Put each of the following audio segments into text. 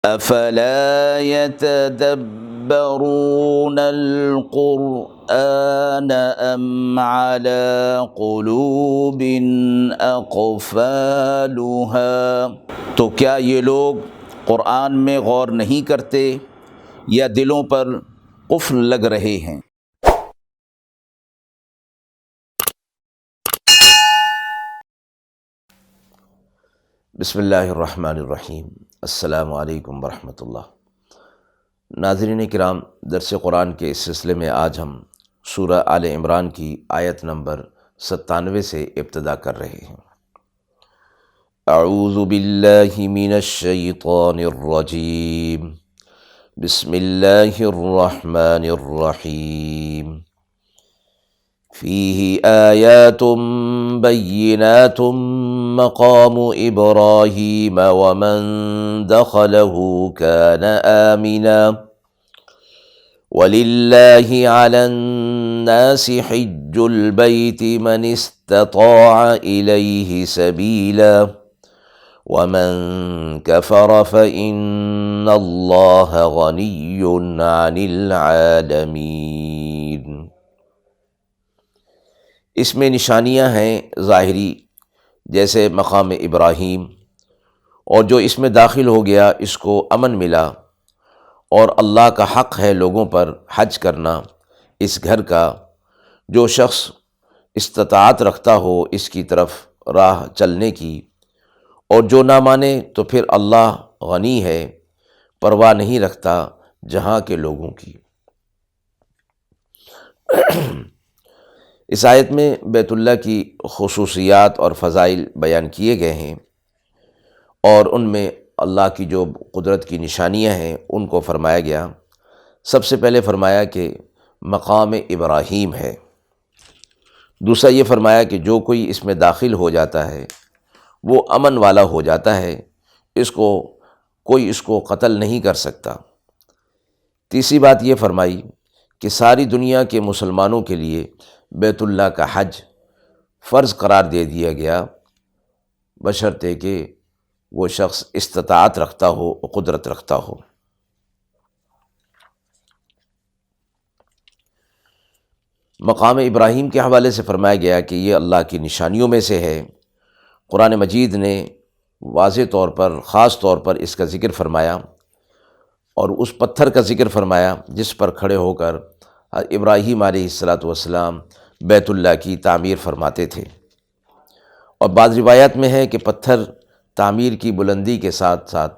افلا يتدبرون القرآن ام على قلوب اقفالها، تو کیا یہ لوگ قرآن میں غور نہیں کرتے یا دلوں پر قفل لگ رہے ہیں؟ بسم اللہ الرحمن الرحیم۔ السلام علیکم ورحمۃ اللہ۔ ناظرین کرام، درس قرآن کے اس سلسلے میں آج ہم سورہ آل عمران کی آیت نمبر 97 سے ابتدا کر رہے ہیں۔ اعوذ باللہ من الشیطان الرجیم، بسم اللہ الرحمن الرحیم۔ فیہ آیات بینات مقام ابراہیم ومن دخلہ کان آمنا وللہ علی الناس حج البیت من استطاع الیہ سبیلا ومن کفر فإن اللہ غنی عن العالمین۔ اس میں نشانیاں ہیں ظاہری، جیسے مقام ابراہیم، اور جو اس میں داخل ہو گیا اس کو امن ملا، اور اللہ کا حق ہے لوگوں پر حج کرنا اس گھر کا۔ جو شخص استطاعت رکھتا ہو اس کی طرف راہ چلنے کی، اور جو نہ مانے تو پھر اللہ غنی ہے، پرواہ نہیں رکھتا جہاں کے لوگوں کی۔ اس آیت میں بیت اللہ کی خصوصیات اور فضائل بیان کیے گئے ہیں، اور ان میں اللہ کی جو قدرت کی نشانیاں ہیں ان کو فرمایا گیا۔ سب سے پہلے فرمایا کہ مقام ابراہیم ہے۔ دوسرا یہ فرمایا کہ جو کوئی اس میں داخل ہو جاتا ہے وہ امن والا ہو جاتا ہے، کوئی اس کو قتل نہیں کر سکتا۔ تیسری بات یہ فرمائی کہ ساری دنیا کے مسلمانوں کے لیے بیت اللہ کا حج فرض قرار دے دیا گیا، بشرطے کہ وہ شخص استطاعت رکھتا ہو، قدرت رکھتا ہو۔ مقام ابراہیم کے حوالے سے فرمایا گیا کہ یہ اللہ کی نشانیوں میں سے ہے۔ قرآن مجید نے واضح طور پر، خاص طور پر اس کا ذکر فرمایا، اور اس پتھر کا ذکر فرمایا جس پر کھڑے ہو کر ابراہیم علیہ السلام بیت اللہ کی تعمیر فرماتے تھے۔ اور بعض روایات میں ہے کہ پتھر تعمیر کی بلندی کے ساتھ ساتھ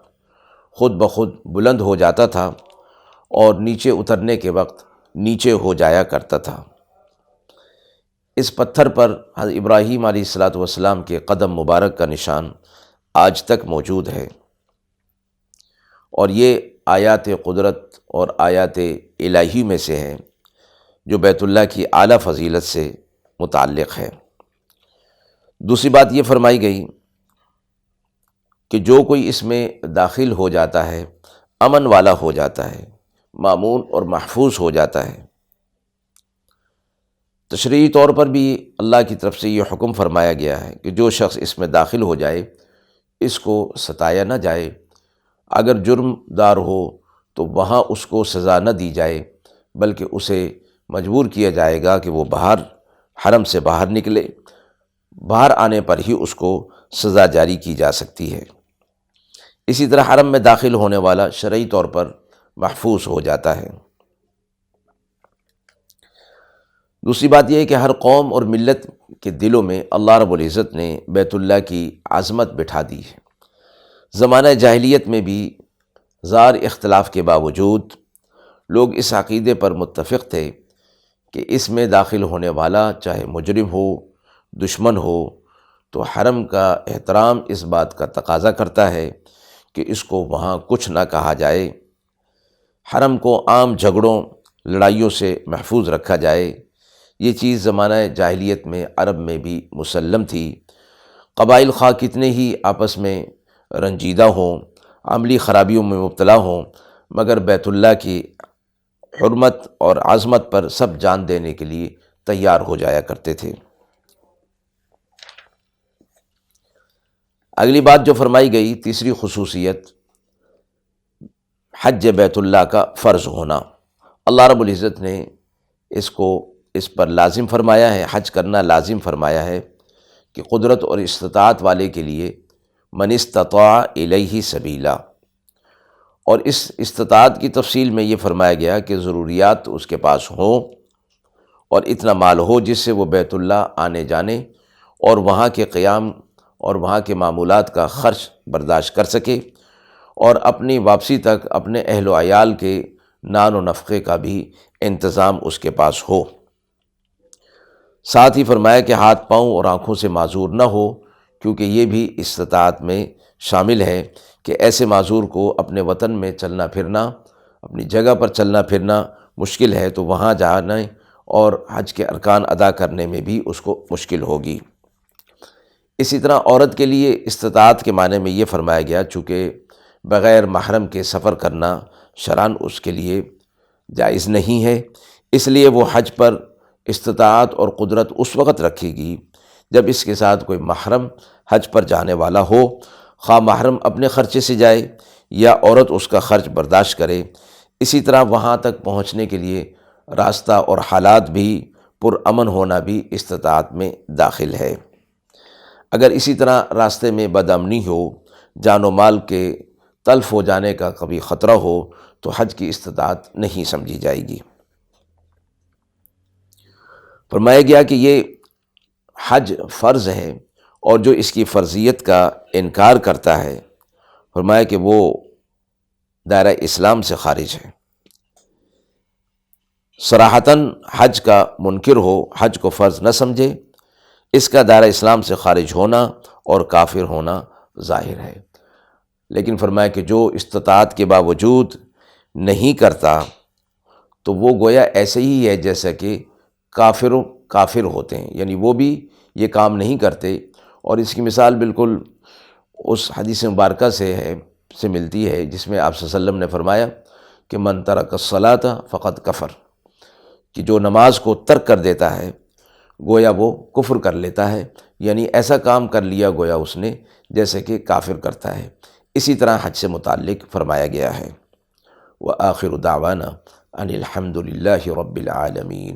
خود بخود بلند ہو جاتا تھا، اور نیچے اترنے کے وقت نیچے ہو جایا کرتا تھا۔ اس پتھر پر حضرت ابراہیم علیہ السلام کے قدم مبارک کا نشان آج تک موجود ہے، اور یہ آیات قدرت اور آیات الہی میں سے ہے جو بیت اللہ کی اعلیٰ فضیلت سے متعلق ہے۔ دوسری بات یہ فرمائی گئی کہ جو کوئی اس میں داخل ہو جاتا ہے امن والا ہو جاتا ہے، مامون اور محفوظ ہو جاتا ہے۔ تشریعی طور پر بھی اللہ کی طرف سے یہ حکم فرمایا گیا ہے کہ جو شخص اس میں داخل ہو جائے اس کو ستایا نہ جائے، اگر جرم دار ہو تو وہاں اس کو سزا نہ دی جائے، بلکہ اسے مجبور کیا جائے گا کہ وہ حرم سے باہر نکلے، باہر آنے پر ہی اس کو سزا جاری کی جا سکتی ہے۔ اسی طرح حرم میں داخل ہونے والا شرعی طور پر محفوظ ہو جاتا ہے۔ دوسری بات یہ ہے کہ ہر قوم اور ملت کے دلوں میں اللہ رب العزت نے بیت اللہ کی عظمت بٹھا دی ہے۔ زمانہ جاہلیت میں بھی زار اختلاف کے باوجود لوگ اس عقیدے پر متفق تھے کہ اس میں داخل ہونے والا چاہے مجرم ہو، دشمن ہو، تو حرم کا احترام اس بات کا تقاضا کرتا ہے کہ اس کو وہاں کچھ نہ کہا جائے، حرم کو عام جھگڑوں، لڑائیوں سے محفوظ رکھا جائے۔ یہ چیز زمانہ جاہلیت میں عرب میں بھی مسلم تھی۔ قبائل خواہ کتنے ہی آپس میں رنجیدہ ہوں، عملی خرابیوں میں مبتلا ہوں، مگر بیت اللہ کی حرمت اور عظمت پر سب جان دینے کے لیے تیار ہو جایا کرتے تھے۔ اگلی بات جو فرمائی گئی، تیسری خصوصیت، حج بیت اللہ کا فرض ہونا۔ اللہ رب العزت نے اس پر لازم فرمایا ہے، حج کرنا لازم فرمایا ہے کہ قدرت اور استطاعت والے کے لیے من استطاع الیہ سبیلا، اور اس استطاعت کی تفصیل میں یہ فرمایا گیا کہ ضروریات اس کے پاس ہوں اور اتنا مال ہو جس سے وہ بیت اللہ آنے جانے اور وہاں کے قیام اور وہاں کے معمولات کا خرچ برداشت کر سکے، اور اپنی واپسی تک اپنے اہل و عیال کے نان و نفقے کا بھی انتظام اس کے پاس ہو۔ ساتھ ہی فرمایا کہ ہاتھ پاؤں اور آنکھوں سے معذور نہ ہو، کیونکہ یہ بھی استطاعت میں شامل ہے کہ ایسے معذور کو اپنے وطن میں چلنا پھرنا، اپنی جگہ پر چلنا پھرنا مشکل ہے، تو وہاں جانے اور حج کے ارکان ادا کرنے میں بھی اس کو مشکل ہوگی۔ اسی طرح عورت کے لیے استطاعت کے معنی میں یہ فرمایا گیا، چونکہ بغیر محرم کے سفر کرنا شرعاً اس کے لیے جائز نہیں ہے، اس لیے وہ حج پر استطاعت اور قدرت اس وقت رکھے گی جب اس کے ساتھ کوئی محرم حج پر جانے والا ہو، خواہ محرم اپنے خرچے سے جائے یا عورت اس کا خرچ برداشت کرے۔ اسی طرح وہاں تک پہنچنے کے لیے راستہ اور حالات بھی پرامن ہونا بھی استطاعت میں داخل ہے۔ اگر اسی طرح راستے میں بدامنی ہو، جان و مال کے تلف ہو جانے کا کبھی خطرہ ہو، تو حج کی استطاعت نہیں سمجھی جائے گی۔ فرمایا گیا کہ یہ حج فرض ہے، اور جو اس کی فرضیت کا انکار کرتا ہے، فرمایا کہ وہ دائرہ اسلام سے خارج ہے۔ صراحتاً حج کا منکر ہو، حج کو فرض نہ سمجھے، اس کا دائرہ اسلام سے خارج ہونا اور کافر ہونا ظاہر ہے۔ لیکن فرمایا کہ جو استطاعت کے باوجود نہیں کرتا، تو وہ گویا ایسے ہی ہے جیسا کہ کافر ہوتے ہیں، یعنی وہ بھی یہ کام نہیں کرتے۔ اور اس کی مثال بالکل اس حدیث مبارکہ سے ملتی ہے جس میں آپ صلی اللہ علیہ وسلم نے فرمایا کہ من ترک الصلاۃ فقد کفر، کہ جو نماز کو ترک کر دیتا ہے گویا وہ کفر کر لیتا ہے، یعنی ایسا کام کر لیا گویا اس نے جیسے کہ کافر کرتا ہے۔ اسی طرح حج سے متعلق فرمایا گیا ہے۔ وآخر دعوانا ان الحمد للہ رب العالمین۔